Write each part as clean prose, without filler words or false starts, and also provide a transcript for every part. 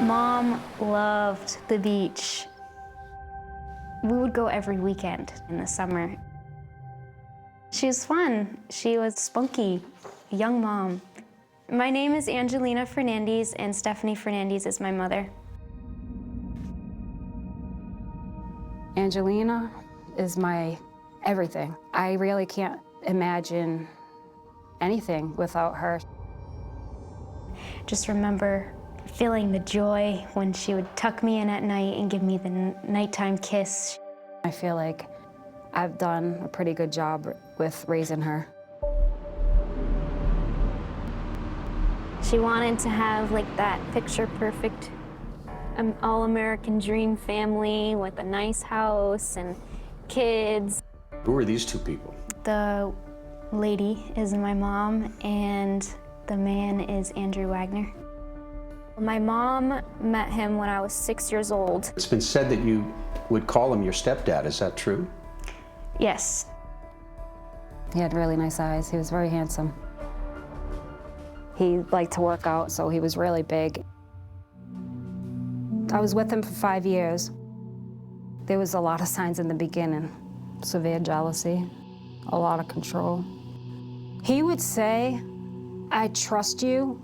Mom loved the beach. We would go every weekend in the summer. She was fun. She was spunky, a young mom. My name is Angelina Fernandez, and Stephanie Fernandez is my mother. Angelina is my everything. I really can't imagine anything without her. Just remember feeling the joy when she would tuck me in at night and give me the nighttime kiss. I feel like I've done a pretty good job with raising her. She wanted to have like that picture-perfect all-American dream family with a nice house and kids. Who are these two people? The lady is my mom, and the man is Andrew Wagner. My mom met him when I was 6 years old. It's been said that you would call him your stepdad. Is that true? Yes. He had really nice eyes. He was very handsome. He liked to work out, so he was really big. I was with him for 5 years. There was a lot of signs in the beginning. Severe jealousy, a lot of control. He would say, I trust you.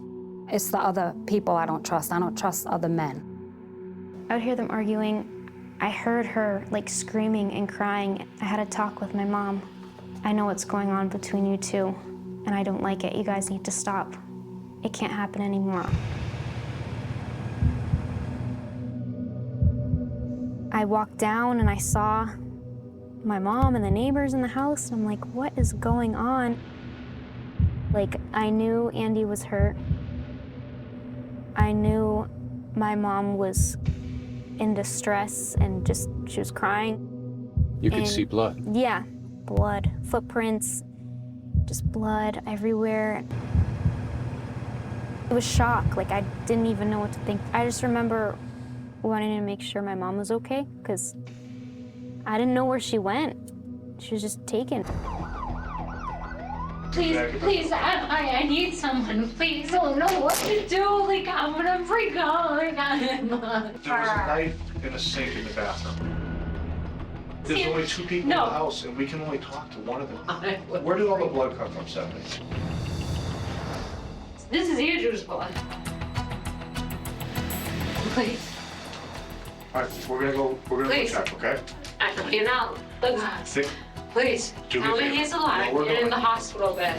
It's the other people I don't trust. I don't trust other men. I would hear them arguing. I heard her like screaming and crying. I had a talk with my mom. I know what's going on between you two, and I don't like it. You guys need to stop. It can't happen anymore. I walked down and I saw my mom and the neighbors in the house, and I'm like, what is going on? Like, I knew Andy was hurt. I knew my mom was in distress and she was crying. You could see blood. Yeah, blood, footprints, just blood everywhere. It was shock, like I didn't even know what to think. I just remember wanting to make sure my mom was okay, because I didn't know where she went. She was just taken. Please, I need someone. Please, I don't know what to do. Like, I'm gonna freak out. Like, There was a knife in a sink in the bathroom. There's only two people in the house, and we can only talk to one of them. Where did all the blood come from, Stephanie? This is Andrew's blood. Please. All right, we're gonna go check, okay? You know, look, please, tell me he's alive. Get in the hospital bed.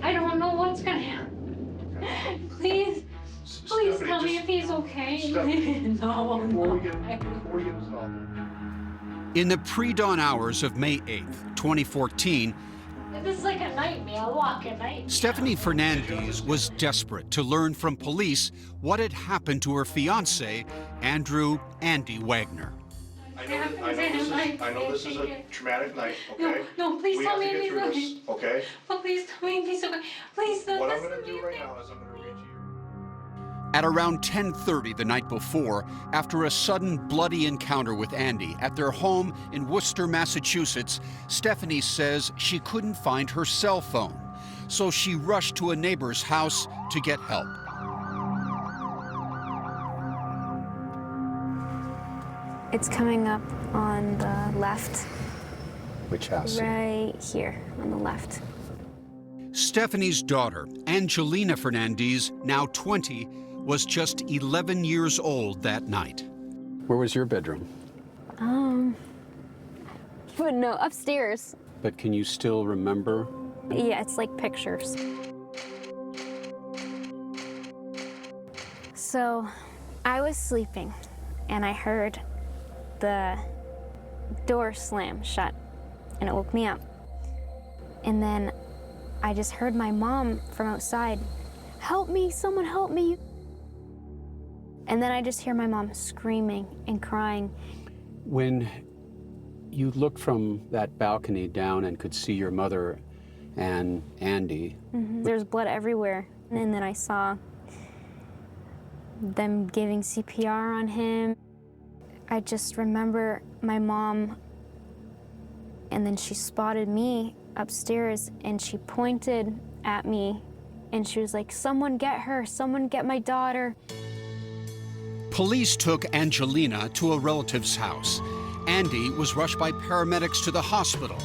I don't know what's gonna happen. Please tell me if he's okay. No. Before we get involved. In the pre-dawn hours of May 8th, 2014, This is like a nightmare, a walking nightmare. Stephanie Fernandez was desperate to learn from police what had happened to her fiancé, Andrew "Andy" Wagner. I know this is a traumatic night, okay? No, please tell me if he's okay. This, okay? But please tell me if he's okay. Please, What I'm gonna do right now is I'm gonna read you. At around 10:30 the night before, after a sudden bloody encounter with Andy at their home in Worcester, Massachusetts, Stephanie says she couldn't find her cell phone, so she rushed to a neighbor's house to get help. It's coming up on the left. Which house? Right here on the left. Stephanie's daughter, Angelina Fernandez, now 20, was just 11 years old that night. Where was your bedroom? But no, upstairs. But can you still remember? Yeah, it's like pictures. So I was sleeping and I heard the door slam shut and it woke me up. And then I just heard my mom from outside, "Help me, someone help me." And then I just hear my mom screaming and crying. When you looked from that balcony down and could see your mother and Andy. There's blood everywhere. And then I saw them giving CPR on him. I just remember my mom, and then she spotted me upstairs and she pointed at me and she was like, "Someone get her, someone get my daughter." Police took Angelina to a relative's house. Andy was rushed by paramedics to the hospital.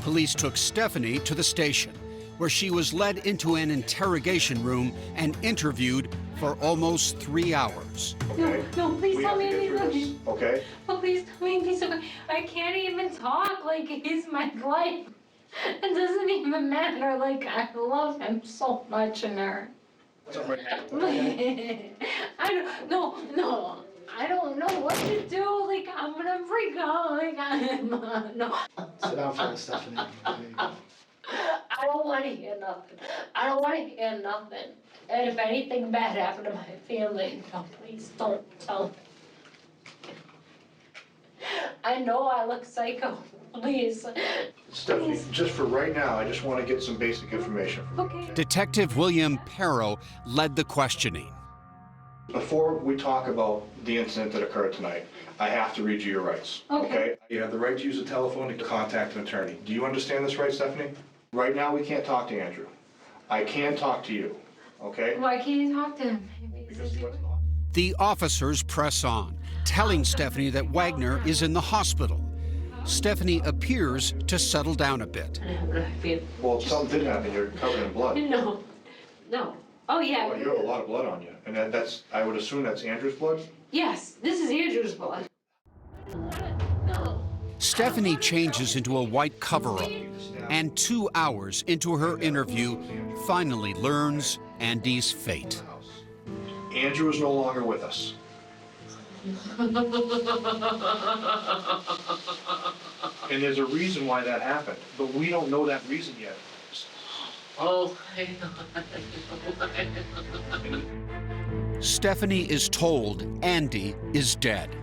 Police took Stephanie to the station, where she was led into an interrogation room and interviewed for almost 3 hours. Okay? No, please We tell have me to he's get through this, okay. okay? Oh, please tell me he's okay. I can't even talk. Like, he's my life. It doesn't even matter. Like, I love him so much in her. I don't, no. I don't know what to do. Like, I'm gonna freak out. Like, no. Sit down for a Stephanie. There you go. I don't want to hear nothing. I don't want to hear nothing. And if anything bad happened to my family, no, please don't tell me. I know I look psycho. Please. Stephanie, just for right now, I just want to get some basic information. Okay. Detective William Perro led the questioning. Before we talk about the incident that occurred tonight, I have to read you your rights. Okay. You have the right to use a telephone to contact an attorney. Do you understand this right, Stephanie? Right now, we can't talk to Andrew. I can talk to you, okay? Why can't you talk to him? Because he wasn't. The officers press on, telling Stephanie that Wagner is in the hospital. Stephanie appears to settle down a bit. Well, something did happen. You're covered in blood. No. Oh, yeah. Well, you have a lot of blood on you, and that's, I would assume that's Andrew's blood? Yes, this is Andrew's blood. No. Stephanie changes into a white cover-up, and 2 hours into her interview, finally learns Andy's fate. Andrew is no longer with us. And there's a reason why that happened, but we don't know that reason yet. Oh, Stephanie is told Andy is dead.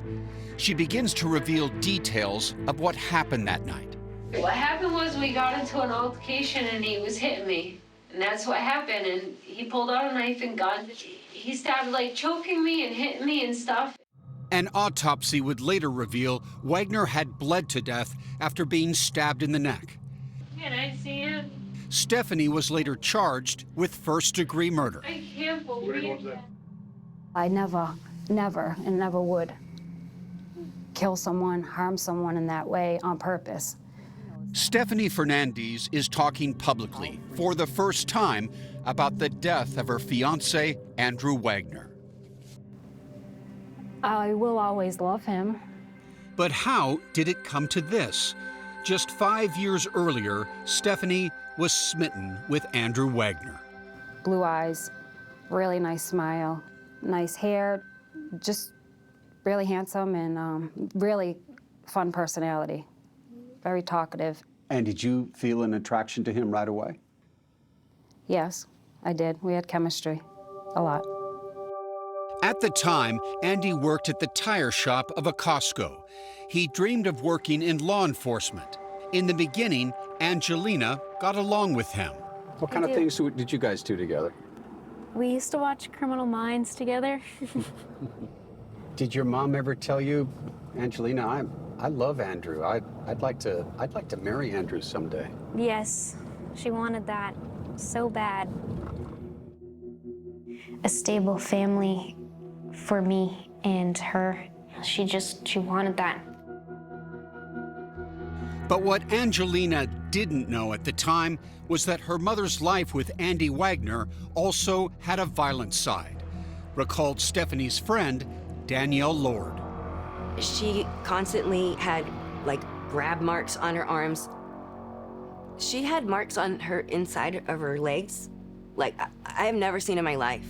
She begins to reveal details of what happened that night. What happened was we got into an altercation and he was hitting me. And that's what happened. And he pulled out a knife and gun. He started like choking me and hitting me and stuff. An autopsy would later reveal Wagner had bled to death after being stabbed in the neck. Can I see him? Stephanie was later charged with first-degree murder. I can't believe that. I never would kill someone, harm someone in that way on purpose. Stephanie Fernandez is talking publicly for the first time about the death of her fiancé, Andrew Wagner. I will always love him. But how did it come to this? Just 5 years earlier, Stephanie was smitten with Andrew Wagner. Blue eyes, really nice smile, nice hair, just really handsome and really fun personality. Very talkative. And did you feel an attraction to him right away? Yes, I did. We had chemistry, a lot. At the time, Andy worked at the tire shop of a Costco. He dreamed of working in law enforcement. In the beginning, Angelina got along with him. What kind of things did you guys do together? We used to watch Criminal Minds together. Did your mom ever tell you, Angelina, I love Andrew. I'd like to marry Andrew someday? Yes, she wanted that so bad. A stable family for me and her. She wanted that. But what Angelina didn't know at the time was that her mother's life with Andy Wagner also had a violent side, recalled Stephanie's friend, Danielle Lord. She constantly had like grab marks on her arms. She had marks on her inside of her legs, like I have never seen in my life.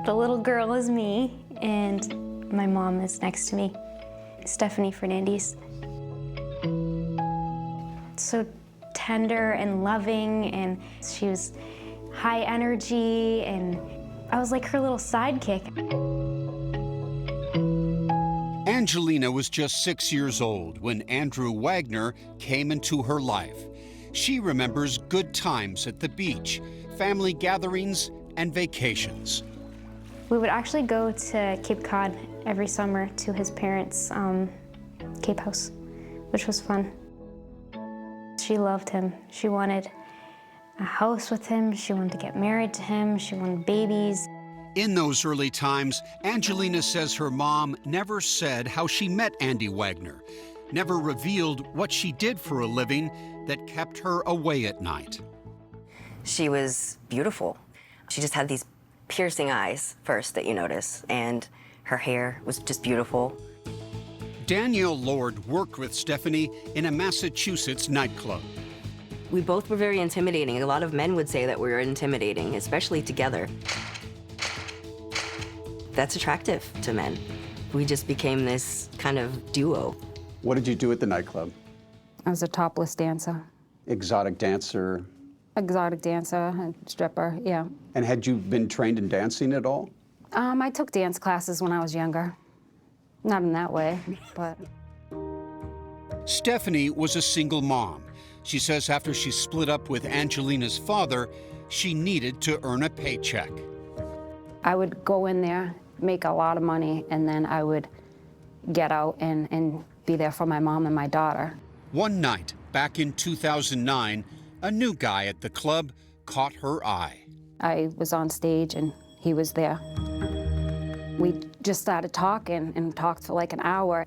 The little girl is me, and my mom is next to me, Stephanie Fernandez. So tender and loving, and she was high energy, and I was like her little sidekick. Angelina was just 6 years old when Andrew Wagner came into her life. She remembers good times at the beach, family gatherings, and vacations. We would actually go to Cape Cod every summer to his parents' Cape House, which was fun. She loved him. She wanted a house with him. She wanted to get married to him. She wanted babies. In those early times, Angelina says her mom never said how she met Andy Wagner, never revealed what she did for a living that kept her away at night. She was beautiful. She just had these piercing eyes first that you notice, and her hair was just beautiful. Danielle Lord worked with Stephanie in a Massachusetts nightclub. We both were very intimidating. A lot of men would say that we were intimidating, especially together. That's attractive to men. We just became this kind of duo. What did you do at the nightclub? I was a topless dancer. Exotic dancer. Exotic dancer, and stripper, yeah. And had you been trained in dancing at all? I took dance classes when I was younger. Not in that way, but... Stephanie was a single mom. She says after she split up with Angelina's father, she needed to earn a paycheck. I would go in there, make a lot of money, and then I would get out and be there for my mom and my daughter. One night, back in 2009, a new guy at the club caught her eye. I was on stage and he was there. We just started talking and talked for like an hour.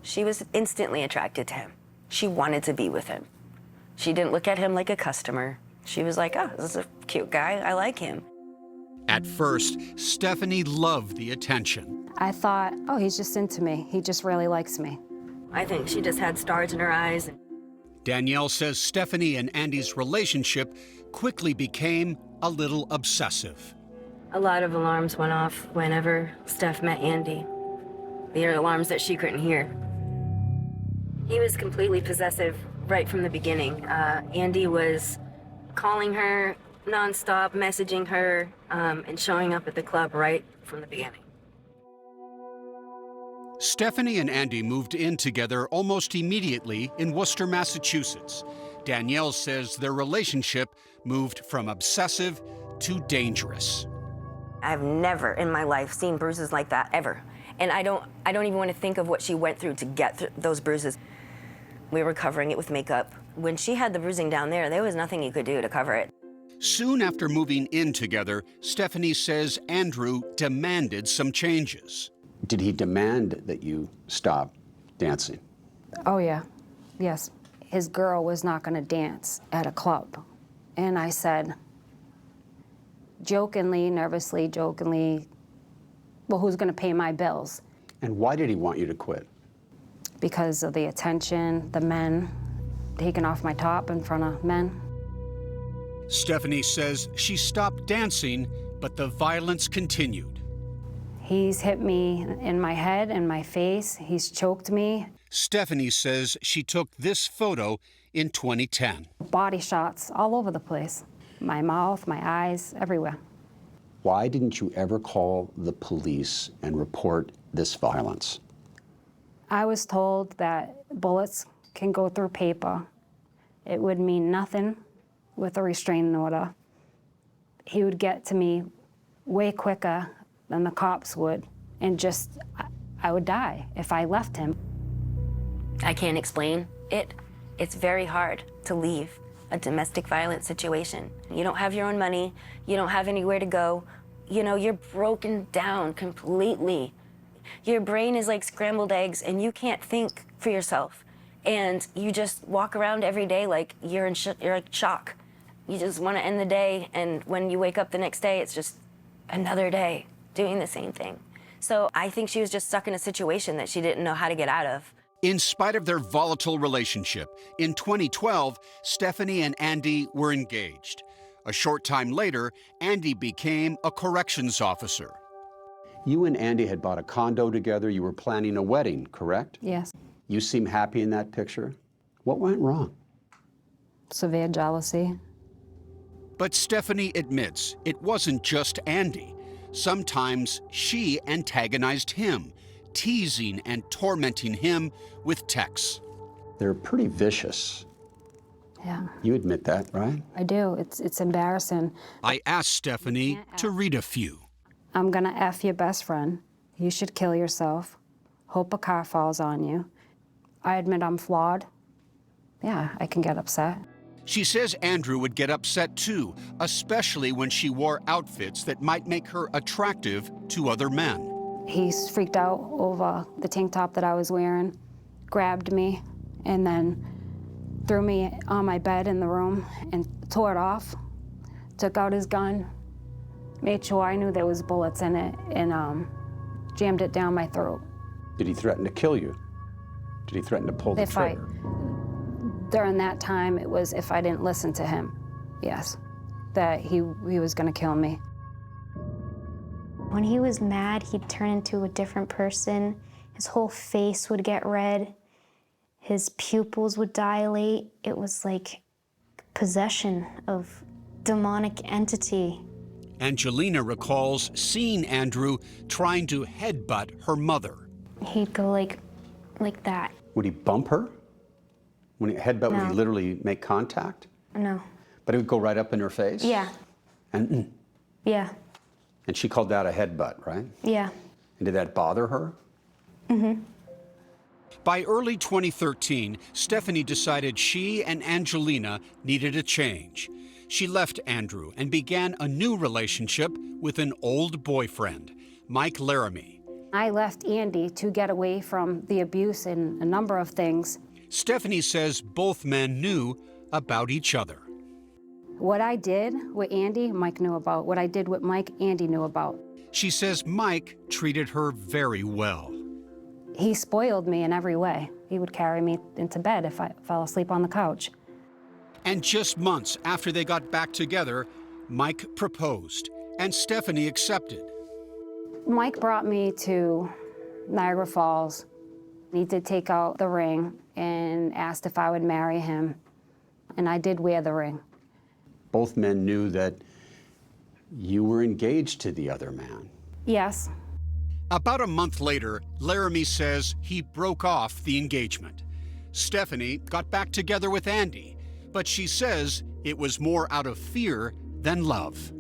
She was instantly attracted to him. She wanted to be with him. She didn't look at him like a customer. She was like, oh, this is a cute guy, I like him. At first, Stephanie loved the attention. I thought, oh, he's just into me. He just really likes me. I think she just had stars in her eyes. Danielle says Stephanie and Andy's relationship quickly became a little obsessive. A lot of alarms went off whenever Steph met Andy. The alarms that she couldn't hear. He was completely possessive right from the beginning. Andy was calling her nonstop, messaging her, and showing up at the club right from the beginning. Stephanie and Andy moved in together almost immediately in Worcester, Massachusetts. Danielle says their relationship moved from obsessive to dangerous. I've never in my life seen bruises like that, ever. And I don't even want to think of what she went through to get those bruises. We were covering it with makeup. When she had the bruising down there was nothing you could do to cover it. Soon after moving in together, Stephanie says Andrew demanded some changes. Did he demand that you stop dancing? Oh, yeah. Yes. His girl was not going to dance at a club. And I said, jokingly, nervously, jokingly, well, who's going to pay my bills? And why did he want you to quit? Because of the attention, the men, taking off my top in front of men. Stephanie says she stopped dancing, but the violence continued. He's hit me in my head and my face. He's choked me. Stephanie says she took this photo in 2010. Body shots all over the place. My mouth, my eyes, everywhere. Why didn't you ever call the police and report this violence? I was told that bullets can go through paper. It would mean nothing with a restraining order. He would get to me way quicker than the cops would, and just, I would die if I left him. I can't explain it. It's very hard to leave a domestic violence situation. You don't have your own money, you don't have anywhere to go, you know, you're broken down completely. Your brain is like scrambled eggs and you can't think for yourself. And you just walk around every day like you're in shock. You just want to end the day, and when you wake up the next day, it's just another day doing the same thing. So I think she was just stuck in a situation that she didn't know how to get out of. In spite of their volatile relationship, in 2012, Stephanie and Andy were engaged. A short time later, Andy became a corrections officer. You and Andy had bought a condo together. You were planning a wedding, correct? Yes. You seem happy in that picture. What went wrong? Severe jealousy. But Stephanie admits it wasn't just Andy. Sometimes she antagonized him, teasing and tormenting him with texts. They're pretty vicious. Yeah, You admit that, right? I do. It's embarrassing. I asked Stephanie to read a few. I'm gonna F your best friend. You should kill yourself. Hope a car falls on you. I admit I'm flawed. Yeah, I can get upset. She says Andrew would get upset too, especially when she wore outfits that might make her attractive to other men. He's freaked out over the tank top that I was wearing, grabbed me, and then threw me on my bed in the room and tore it off, took out his gun, made sure I knew there was bullets in it, and jammed it down my throat. Did he threaten to kill you? Did he threaten to pull the trigger? During that time, it was if I didn't listen to him, yes, that he was gonna kill me. When he was mad, he'd turn into a different person. His whole face would get red. His pupils would dilate. It was like possession of demonic entity. Angelina recalls seeing Andrew trying to headbutt her mother. He'd go like that. Would he bump her? When he headbutt, would he No. literally make contact? No. But it would go right up in her face? Yeah. And Yeah. and she called that a headbutt, right? Yeah. And did that bother her? By early 2013, Stephanie decided she and Angelina needed a change. She left Andrew and began a new relationship with an old boyfriend, Mike Laramie. I left Andy to get away from the abuse and a number of things. Stephanie says both men knew about each other. What I did with Andy, Mike knew about. What I did with Mike, Andy knew about. She says Mike treated her very well. He spoiled me in every way. He would carry me into bed if I fell asleep on the couch. And just months after they got back together, Mike proposed, and Stephanie accepted. Mike brought me to Niagara Falls. He did take out the ring and asked if I would marry him, and I did wear the ring. Both men knew that you were engaged to the other man. Yes. About a month later, Laramie says he broke off the engagement. Stephanie got back together with Andy, but she says it was more out of fear than love.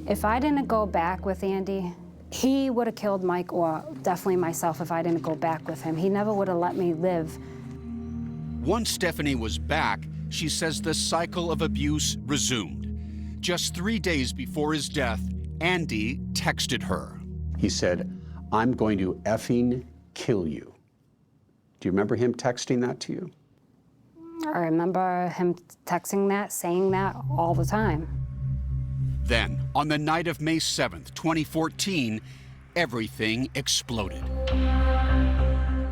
If I didn't go back with Andy, he would have killed Mike, or definitely myself if I didn't go back with him. He never would have let me live. Once Stephanie was back, she says the cycle of abuse resumed. Just 3 days before his death, Andy texted her. He said, "I'm going to effing kill you." Do you remember him texting that to you? I remember him texting that, saying that all the time. Then, on the night of May 7th, 2014, everything exploded.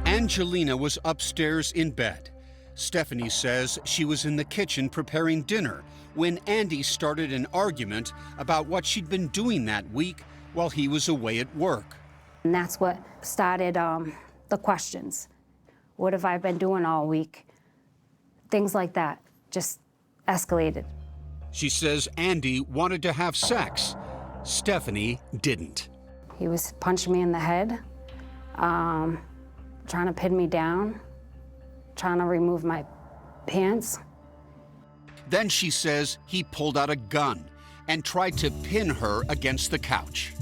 Angelina was upstairs in bed. Stephanie says she was in the kitchen preparing dinner when Andy started an argument about what she'd been doing that week while he was away at work. And that's what started the questions. What have I been doing all week? Things like that just escalated. She says Andy wanted to have sex. Stephanie didn't. He was punching me in the head, trying to pin me down, trying to remove my pants. Then she says he pulled out a gun and tried to pin her against the couch.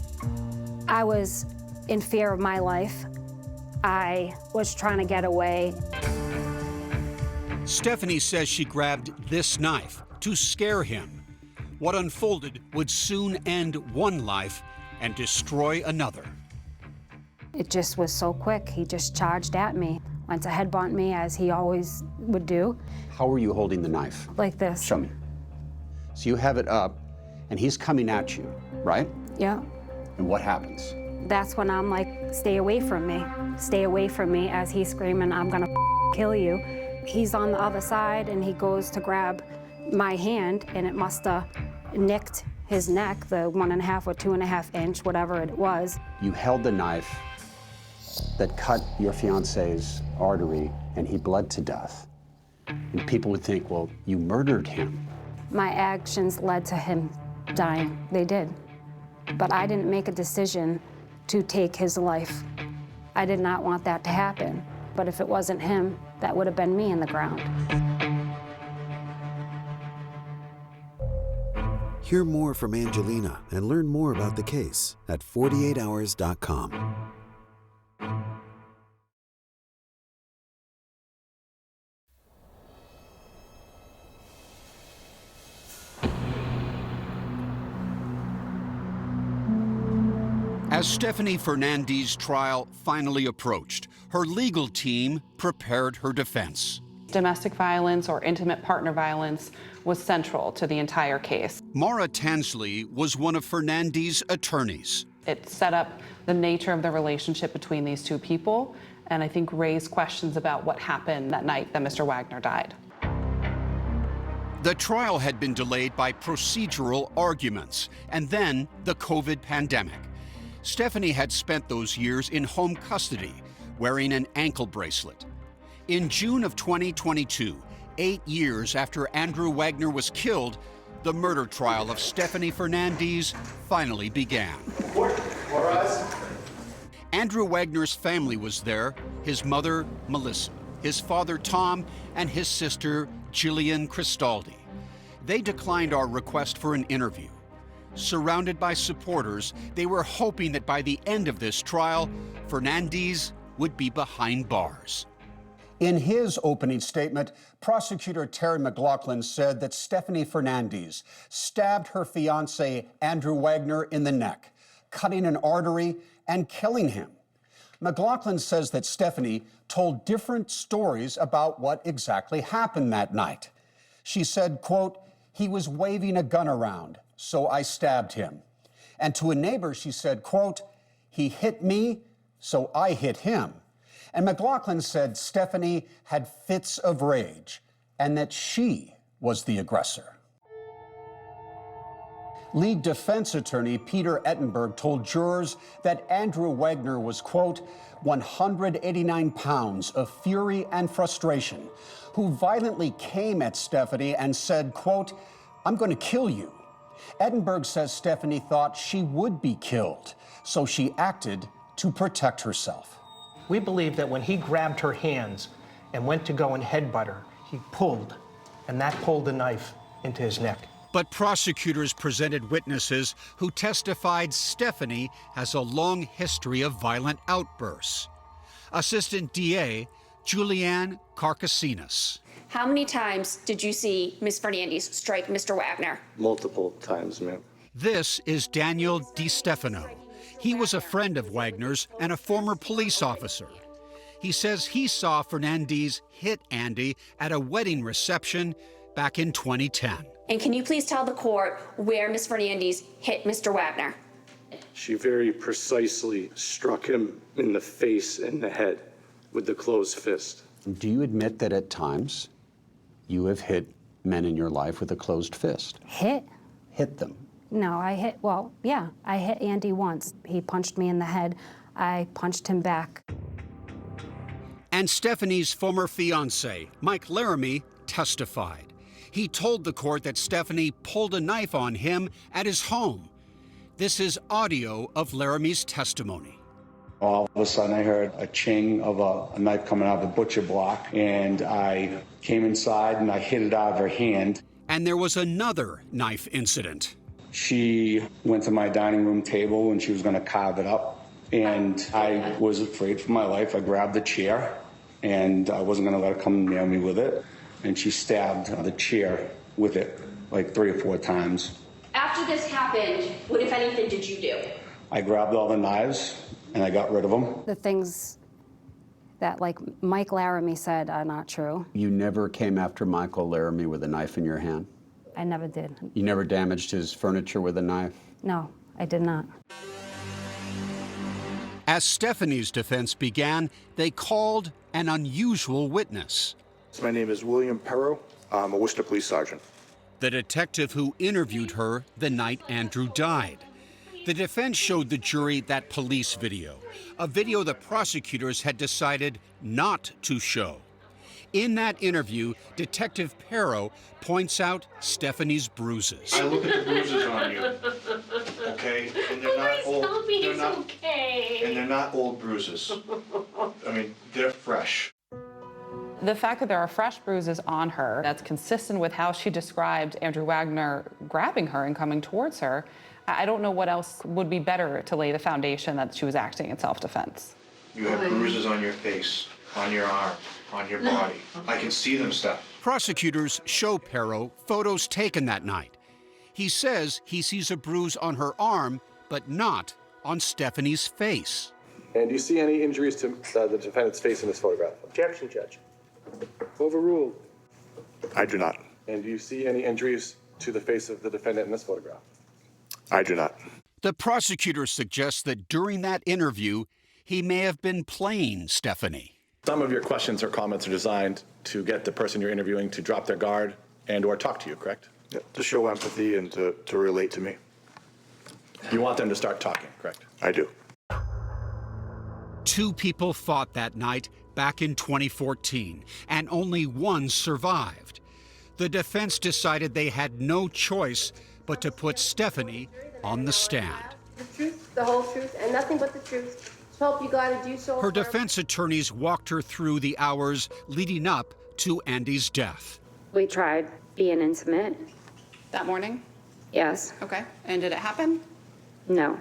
I was in fear of my life. I was trying to get away. Stephanie says she grabbed this knife to scare him. What unfolded would soon end one life and destroy another. It just was so quick. He just charged at me, went to headbutt me as he always would do. How were you holding the knife? Like this. Show me. So you have it up, and he's coming at you, right? Yeah. And what happens? That's when I'm like, stay away from me. Stay away from me, as he's screaming, I'm gonna kill you. He's on the other side, and he goes to grab my hand, and it must have nicked his neck, the 1.5 or 2.5 inch, whatever it was. You held the knife that cut your fiance's artery, and he bled to death. And people would think, well, you murdered him. My actions led to him dying. They did. But I didn't make a decision to take his life. I did not want that to happen. But if it wasn't him, that would have been me in the ground. Hear more from Angelina and learn more about the case at 48hours.com. As Stephanie Fernandez's trial finally approached, her legal team prepared her defense. Domestic violence or intimate partner violence was central to the entire case. Maura Tansley was one of Fernandez's attorneys. It set up the nature of the relationship between these two people, and I think raised questions about what happened that night that Mr. Wagner died. The trial had been delayed by procedural arguments, and then the COVID pandemic. Stephanie had spent those years in home custody, wearing an ankle bracelet. In June of 2022, 8 years after Andrew Wagner was killed, the murder trial of Stephanie Fernandez finally began. Andrew Wagner's family was there, his mother, Melissa, his father, Tom, and his sister, Jillian Cristaldi. They declined our request for an interview. Surrounded by supporters, they were hoping that by the end of this trial, Fernandez would be behind bars. In his opening statement, prosecutor Terry McLaughlin said that Stephanie Fernandez stabbed her fiancé Andrew Wagner in the neck, cutting an artery and killing him. McLaughlin says that Stephanie told different stories about what exactly happened that night. She said, quote, "He was waving a gun around, so I stabbed him." And to a neighbor, she said, quote, "He hit me, so I hit him." And McLaughlin said Stephanie had fits of rage and that she was the aggressor. Lead defense attorney Peter Ettenberg told jurors that Andrew Wagner was, quote, 189 pounds of fury and frustration, who violently came at Stephanie and said, quote, "I'm going to kill you." Ettenberg says Stephanie thought she would be killed, so she acted to protect herself. We believe that when he grabbed her hands and went to go and headbutt her, he pulled, and that pulled the knife into his neck. But prosecutors presented witnesses who testified Stephanie has a long history of violent outbursts. Assistant DA Julianne Carcasinas. How many times did you see Ms. Fernandez strike Mr. Wagner? Multiple times, ma'am. This is Daniel DiStefano. He was a friend of Wagner's and a former police officer. He says he saw Fernandez hit Andy at a wedding reception back in 2010. And can you please tell the court where Ms. Fernandez hit Mr. Wagner? She very precisely struck him in the face and the head with the closed fist. Do you admit that at times you have hit men in your life with a closed fist? Hit? Hit them. No, I hit Andy once. He punched me in the head. I punched him back. And Stephanie's former fiancé, Mike Laramie, testified. He told the court that Stephanie pulled a knife on him at his home. This is audio of Laramie's testimony. All of a sudden I heard a ching of a knife coming out of the butcher block, and I came inside and I hit it out of her hand. And there was another knife incident. She went to my dining room table and she was going to carve it up, and I was afraid for my life. I grabbed the chair and I wasn't going to let her come near me with it, and she stabbed the chair with it like 3 or 4 times. After this happened, what, if anything, did you do? I grabbed all the knives and I got rid of them. The things that, like, Mike Laramie said are not true. You never came after Michael Laramie with a knife in your hand? I never did. You never damaged his furniture with a knife? No, I did not. As Stephanie's defense began, they called an unusual witness. My name is William Perro. I'm a Worcester police sergeant. The detective who interviewed her the night Andrew died. The defense showed the jury that police video, a video the prosecutors had decided not to show. In that interview, Detective Perro points out Stephanie's bruises. I look at the bruises on you, okay? And they're not old. Tell me They're it's not, okay. and they're not old bruises. I mean, they're fresh. The fact that there are fresh bruises on her, that's consistent with how she described Andrew Wagner grabbing her and coming towards her. I don't know what else would be better to lay the foundation that she was acting in self-defense. You have bruises on your face, on your arm, on your body. I can see them, Steph. Prosecutors show Perro photos taken that night. He says he sees a bruise on her arm, but not on Stephanie's face. And do you see any injuries to the defendant's face in this photograph? Objection, Judge. Overruled. I do not. And do you see any injuries to the face of the defendant in this photograph? I do not. The prosecutor suggests that during that interview, he may have been playing Stephanie. Some of your questions or comments are designed to get the person you're interviewing to drop their guard and or talk to you, correct? Yeah, to show empathy and to relate to me. You want them to start talking, correct? I do. Two people fought that night back in 2014, and only one survived. The defense decided they had no choice but to put Stephanie on the stand. The truth, the whole truth, and nothing but the truth. So help you God to do so. Her defense attorneys walked her through the hours leading up to Andy's death. We tried being intimate. That morning? Yes. Okay. And did it happen? No.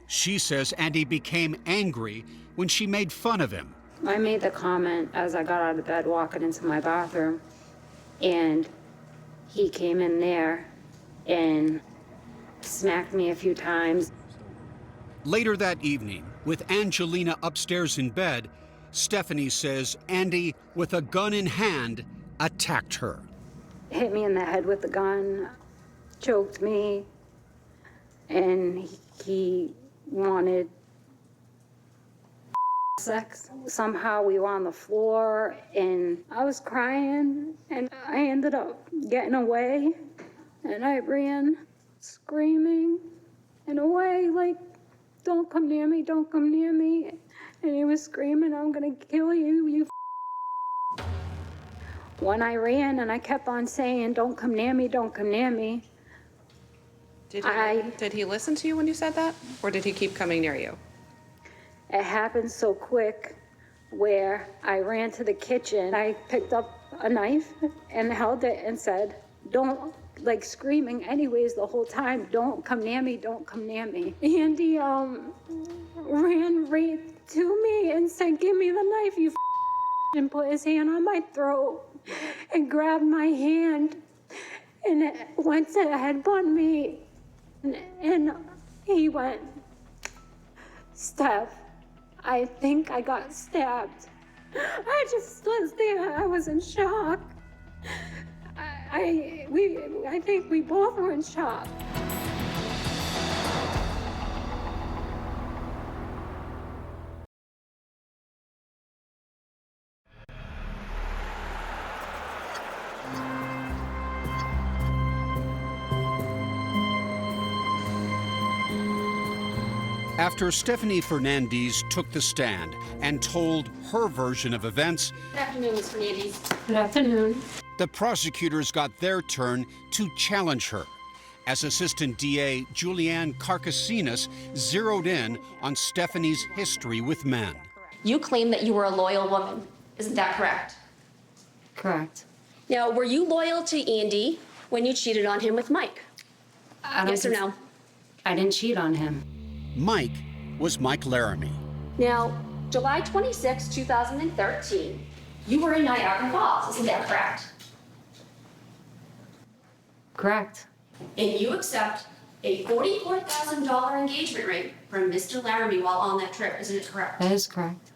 She says Andy became angry when she made fun of him. I made the comment as I got out of bed walking into my bathroom, and he came in there and smacked me a few times. Later that evening, with Angelina upstairs in bed, Stephanie says Andy, with a gun in hand, attacked her. Hit me in the head with the gun, choked me, and he wanted sex. Somehow we were on the floor and I was crying and I ended up getting away and I ran screaming in a way like, don't come near me, don't come near me. And he was screaming, I'm gonna kill you, you When I ran and I kept on saying, don't come near me, don't come near me. Did he listen to you when you said that? Or did he keep coming near you? It happened so quick where I ran to the kitchen. I picked up a knife and held it and said, don't, like screaming anyways the whole time, don't come near me, don't come near me. Andy ran right to me and said, give me the knife, you and put his hand on my throat and grabbed my hand and it went to headbutt me. And he went, Steph, I think I got stabbed. I just stood there, I was in shock. I think we both were in shock. After Stephanie Fernandez took the stand and told her version of events, Good afternoon, Ms. Fernandez. Good afternoon. the prosecutors got their turn to challenge her, as Assistant DA Julianne Carcasinas zeroed in on Stephanie's history with men. You claim that you were a loyal woman. Isn't that correct? Correct. Now, were you loyal to Andy when you cheated on him with Mike? Yes or no? I didn't cheat on him. Mike was Mike Laramie. Now, July 26, 2013, you were in Niagara Falls. Isn't that correct? Correct. And you accept a $44,000 engagement ring from Mr. Laramie while on that trip, isn't it correct? That is correct.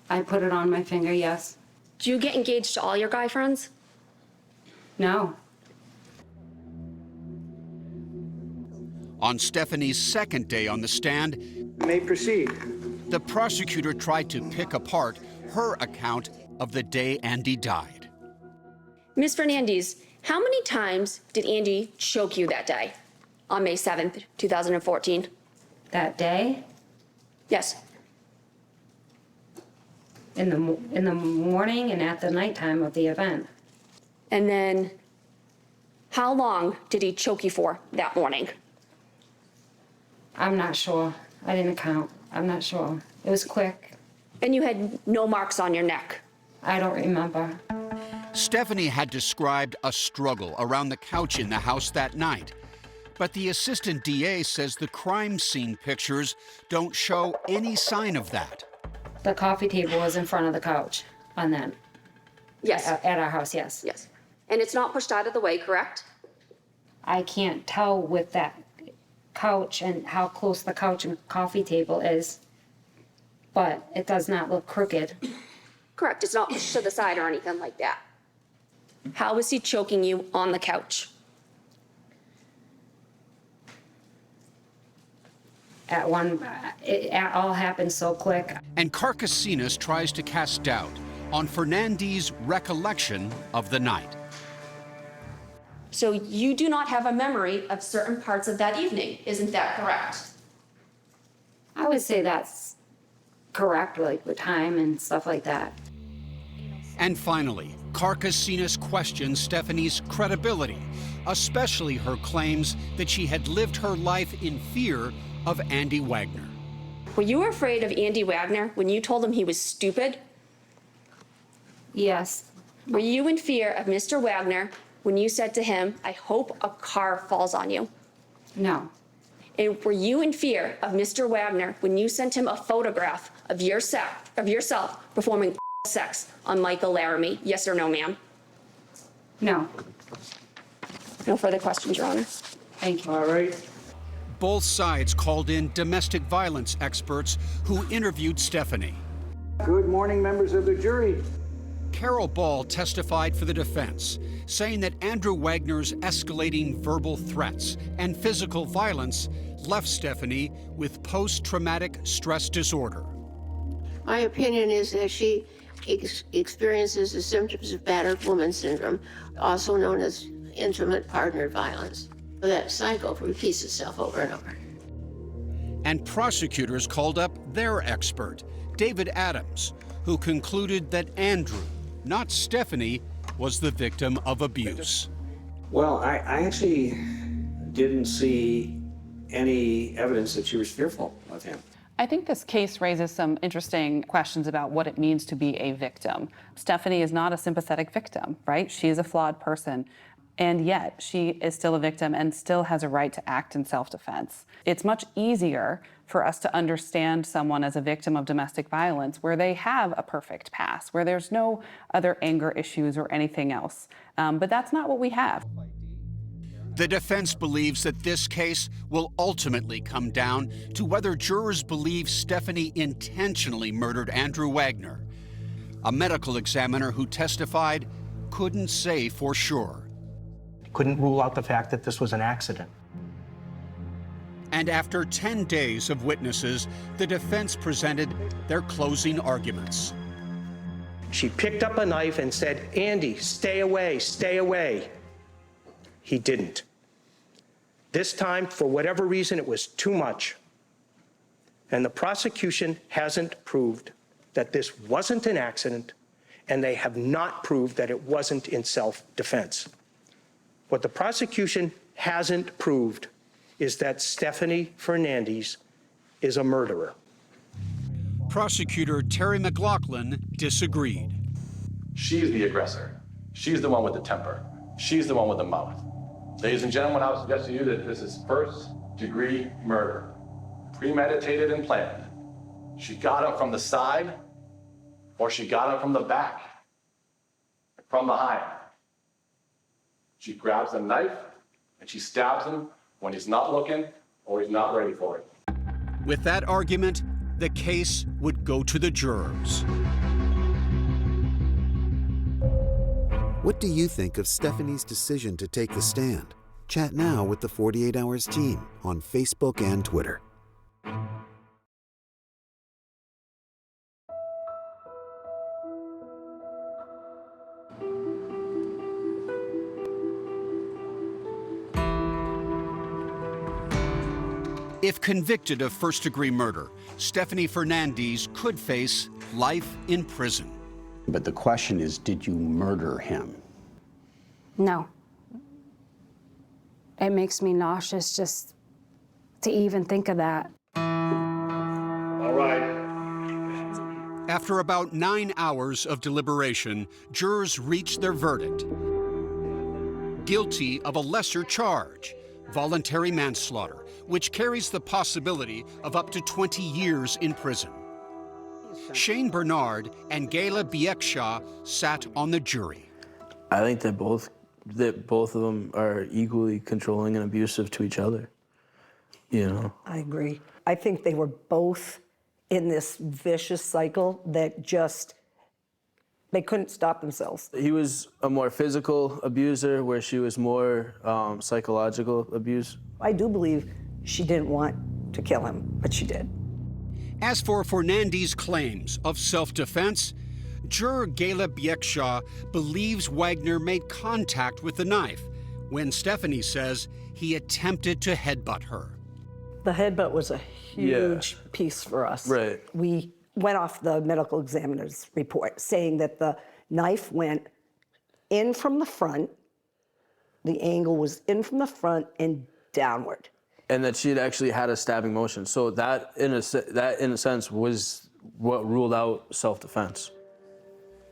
I put it on my finger, yes. Do you get engaged to all your guy friends? No. On Stephanie's second day on the stand, May proceed. the prosecutor tried to pick apart her account of the day Andy died. Ms. Fernandez, how many times did Andy choke you that day on May 7th, 2014? That day? Yes. In the morning and at the nighttime of the event. And then how long did he choke you for that morning? I'm not sure. I didn't count. I'm not sure. It was quick. And you had no marks on your neck? I don't remember. Stephanie had described a struggle around the couch in the house that night. But the assistant DA says the crime scene pictures don't show any sign of that. The coffee table was in front of the couch on that. Yes. At our house, yes. Yes. And it's not pushed out of the way, correct? I can't tell with that couch and how close the couch and coffee table is, but it does not look crooked. Correct. It's not pushed to the side or anything like that. How was he choking you on the couch? It all happened so quick. And Carcasinas tries to cast doubt on Fernandez's recollection of the night. So you do not have a memory of certain parts of that evening, isn't that correct? I would say that's correct, like with time and stuff like that. And finally, Carcasinas questions Stephanie's credibility, especially her claims that she had lived her life in fear of Andy Wagner. Were you afraid of Andy Wagner when you told him he was stupid? Yes. Were you in fear of Mr. Wagner when you said to him, "I hope a car falls on you"? No. And were you in fear of Mr. Wagner when you sent him a photograph of yourself performing sex on Michael Laramie? Yes or no, ma'am? No. No further questions, Your Honor. Thank you. All right. Both sides called in domestic violence experts who interviewed Stephanie. Good morning, members of the jury. Carol Ball testified for the defense, saying that Andrew Wagner's escalating verbal threats and physical violence left Stephanie with post-traumatic stress disorder. My opinion is that she experiences the symptoms of battered woman syndrome, also known as intimate partner violence. That cycle repeats itself over and over. And prosecutors called up their expert, David Adams, who concluded that Andrew, not Stephanie, was the victim of abuse. Well, I actually didn't see any evidence that she was fearful of him. I think this case raises some interesting questions about what it means to be a victim. Stephanie is not a sympathetic victim, right? She is a flawed person. And yet she is still a victim and still has a right to act in self-defense. It's much easier for us to understand someone as a victim of domestic violence where they have a perfect past, where there's no other anger issues or anything else. But that's not what we have. The defense believes that this case will ultimately come down to whether jurors believe Stephanie intentionally murdered Andrew Wagner. A medical examiner who testified couldn't say for sure. Couldn't rule out the fact that this was an accident. And after 10 days of witnesses, the defense presented their closing arguments. She picked up a knife and said, "Andy, stay away, stay away." He didn't. This time, for whatever reason, it was too much. And the prosecution hasn't proved that this wasn't an accident, and they have not proved that it wasn't in self-defense. What the prosecution hasn't proved is that Stephanie Fernandez is a murderer. Prosecutor Terry McLaughlin disagreed. She's the aggressor. She's the one with the temper. She's the one with the mouth. Ladies and gentlemen, I would suggest to you that this is first-degree murder, premeditated and planned. She got him from the side, or she got him from the back, from behind. She grabs a knife and she stabs him when he's not looking or he's not ready for it. With that argument, the case would go to the jurors. What do you think of Stephanie's decision to take the stand? Chat now with the 48 Hours team on Facebook and Twitter. If convicted of first-degree murder, Stephanie Fernandez could face life in prison. But the question is, did you murder him? No. It makes me nauseous just to even think of that. All right. After about 9 hours of deliberation, jurors reached their verdict. Guilty of a lesser charge, voluntary manslaughter, which carries the possibility of up to 20 years in prison. Shane Bernard and Gayla Biekshaw sat on the jury. I think that both of them are equally controlling and abusive to each other. You know? I agree. I think they were both in this vicious cycle that just, they couldn't stop themselves. He was a more physical abuser, where she was more psychological abuse. I do believe she didn't want to kill him, but she did. As for Fernandez's claims of self-defense, juror Gayla Biekshaw believes Wagner made contact with the knife when Stephanie says he attempted to headbutt her. The headbutt was a huge piece for us. Right. We went off the medical examiner's report saying that the knife went in from the front, the angle was in from the front and downward. And that she had actually had a stabbing motion. So that, in a sense, was what ruled out self-defense.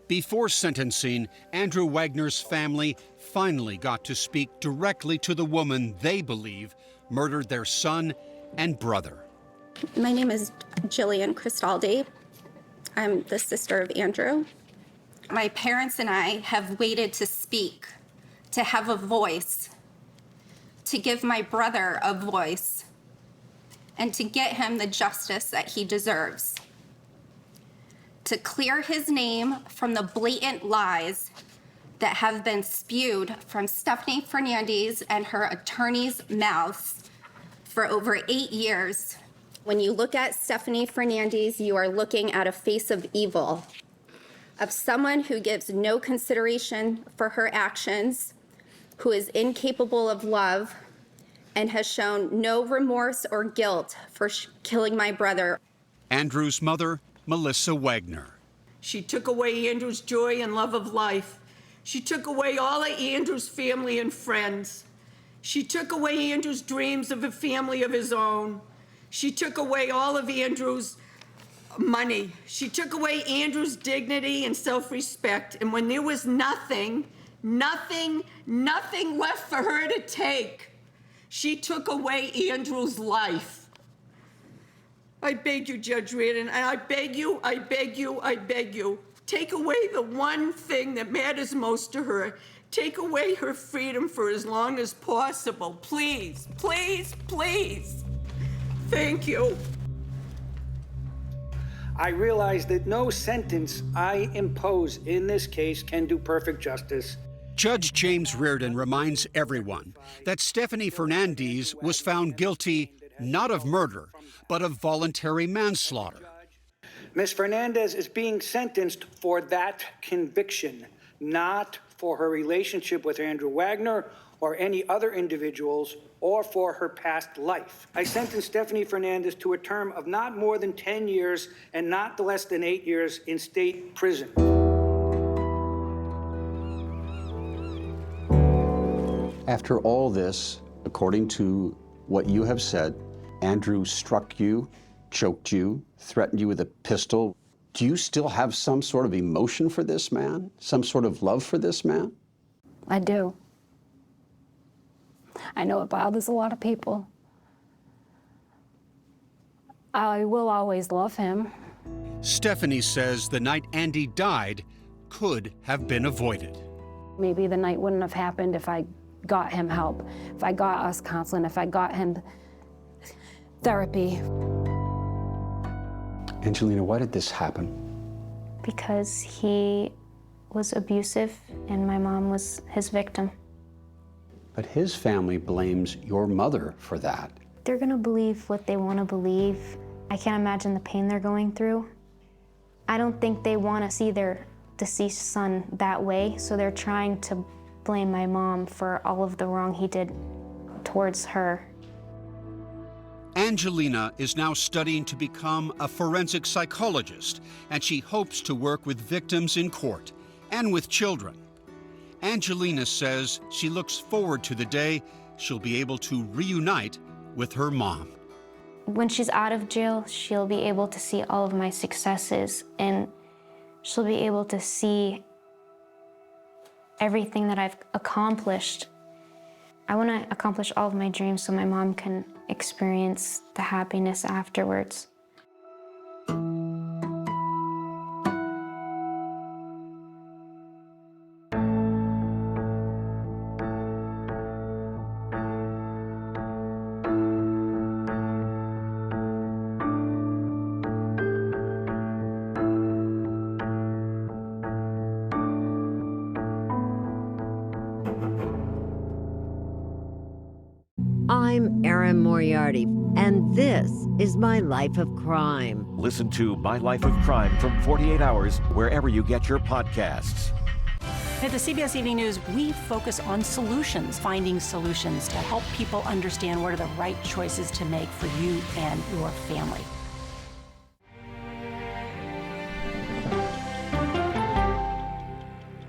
Before sentencing, Andrew Wagner's family finally got to speak directly to the woman they believe murdered their son and brother. My name is Jillian Cristaldi. I'm the sister of Andrew. My parents and I have waited to speak, to have a voice, to give my brother a voice, and to get him the justice that he deserves. To clear his name from the blatant lies that have been spewed from Stephanie Fernandez and her attorney's mouths for over 8 years. When you look at Stephanie Fernandez, you are looking at a face of evil, of someone who gives no consideration for her actions, who is incapable of love, and has shown no remorse or guilt for killing my brother. Andrew's mother, Melissa Wagner. She took away Andrew's joy and love of life. She took away all of Andrew's family and friends. She took away Andrew's dreams of a family of his own. She took away all of Andrew's money. She took away Andrew's dignity and self-respect. And when there was nothing left for her to take, she took away Andrew's life. I beg you, Judge Reardon, and I beg you, take away the one thing that matters most to her. Take away her freedom for as long as possible. Please, please, please. Thank you. I realize that no sentence I impose in this case can do perfect justice. Judge James Reardon reminds everyone that Stephanie Fernandez was found guilty not of murder, but of voluntary manslaughter. Ms. Fernandez is being sentenced for that conviction, not for her relationship with Andrew Wagner or any other individuals, or for her past life. I sentenced Stephanie Fernandez to a term of not more than 10 years and not less than 8 years in state prison. After all this, according to what you have said, Andrew struck you, choked you, threatened you with a pistol. Do you still have some sort of emotion for this man? Some sort of love for this man? I do. I know it bothers a lot of people. I will always love him. Stephanie says the night Andy died could have been avoided. Maybe the night wouldn't have happened if I got him help, if I got us counseling, if I got him therapy. Angelina, why did this happen? Because he was abusive and my mom was his victim. But his family blames your mother for that. They're gonna believe what they wanna believe. I can't imagine the pain they're going through. I don't think they wanna see their deceased son that way, so they're trying to blame my mom for all of the wrong he did towards her. Angelina is now studying to become a forensic psychologist, and she hopes to work with victims in court and with children. Angelina says she looks forward to the day she'll be able to reunite with her mom. When she's out of jail, she'll be able to see all of my successes, and she'll be able to see everything that I've accomplished. I want to accomplish all of my dreams so my mom can experience the happiness afterwards. I'm Erin Moriarty, and this is My Life of Crime. Listen to My Life of Crime from 48 Hours wherever you get your podcasts. At the CBS Evening News, we focus on solutions, finding solutions to help people understand what are the right choices to make for you and your family.